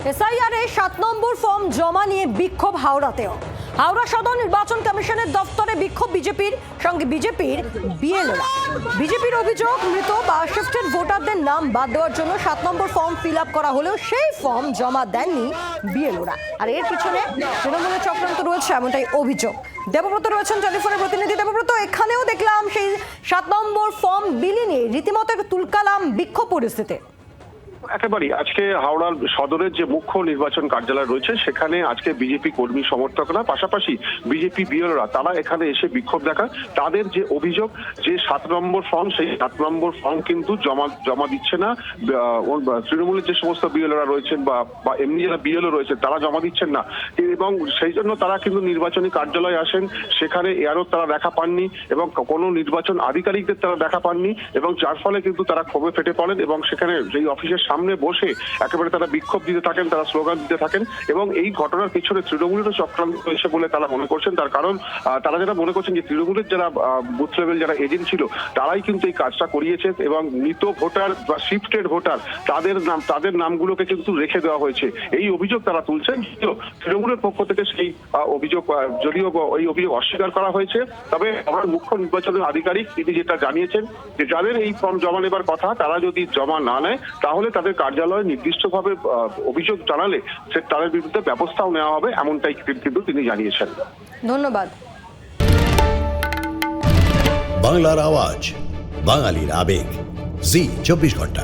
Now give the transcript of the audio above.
এসআইআর-এ ৭ নম্বর form জমা নিয়ে বিক্ষোভ হাওড়াতেও। হাওড়া সদর নির্বাচন কমিশনের দফতরে বিক্ষোভ বিজেপির সঙ্গে বিজেপির বিএলওরা। বিজেপির অভিযোগ, মৃত বা শিফটেড ভোটারদের নাম বাদ দেওয়ার জন্য ৭ নম্বর ফর্ম ফিল আপ করা হলেও সেই ফর্ম জমা দেননি বিএলওরা। আর এর পিছনে তৃণমূলের চক্রান্ত রয়েছে এমনটাই অভিযোগ। দেবব্রত রয়েছেন টেলিফোনের প্রতিনিধি। দেবব্রত, এখানেও দেখলাম সেই ৭ নম্বর ফর্ম বিলি নিয়ে রীতিমতো তুলকালাম বিক্ষোভ পরিস্থিতি। একেবারেই আজকে হাওড়ার সদরের যে মুখ্য নির্বাচন কার্যালয় রয়েছে সেখানে আজকে বিজেপি কর্মী সমর্থকরা, পাশাপাশি বিজেপি বিএলওরা, তারা এখানে এসে বিক্ষোভ দেখা। তাদের যে অভিযোগ, যে ৭ নম্বর ফর্ম, সেই ৭ নম্বর ফর্ম কিন্তু জমা দিচ্ছে না তৃণমূলের যে সমস্ত বিএলওরা রয়েছেন বা এমনি যারা বিএলও রয়েছে তারা জমা দিচ্ছেন না, এবং সেই জন্য তারা কিন্তু নির্বাচনী কার্যালয়ে আসেন। সেখানে এআরও তারা দেখা পাননি এবং কোনো নির্বাচন আধিকারিকদের তারা দেখা পাননি, এবং যার ফলে কিন্তু তারা ক্ষোভে ফেটে পড়েন এবং সেখানে সেই অফিসের সামনে বসে একেবারে তারা বিক্ষোভ দিতে থাকেন, তারা স্লোগান দিতে থাকেন। এবং এই ঘটনার পিছনে তৃণমূলেরও চক্রান্ত রয়েছে বলে তারা মনে করছেন। তার কারণ তারা যারা মনে করছেন যে তৃণমূলের যারা বুথ লেভেল যারা এজেন্ট ছিল তারাই কিন্তু এই কাজটা করিয়েছে, এবং মৃত ভোটার বা শিফটেড ভোটার তাদের নামগুলোকে কিন্তু রেখে দেওয়া হয়েছে, এই অভিযোগ তারা তুলছেন। তৃণমূলের পক্ষ থেকে সেই অভিযোগ, যদিও এই অভিযোগ অস্বীকার করা হয়েছে, তবে আমার মুখ্য নির্বাচনের আধিকারিক তিনি যেটা জানিয়েছেন যে যাদের এই ফর্ম জমা নেবার কথা তারা যদি জমা না নেয় তাহলে তাদের কার্যালয়ে নির্দিষ্টভাবে অভিযোগ জানালে তাদের বিরুদ্ধে ব্যবস্থাও নেওয়া হবে, এমনটাই কিন্তু তিনি জানিয়েছেন। ধন্যবাদ। বাংলার আওয়াজ, বাঙালির আবেগ, জি 24 ঘন্টা।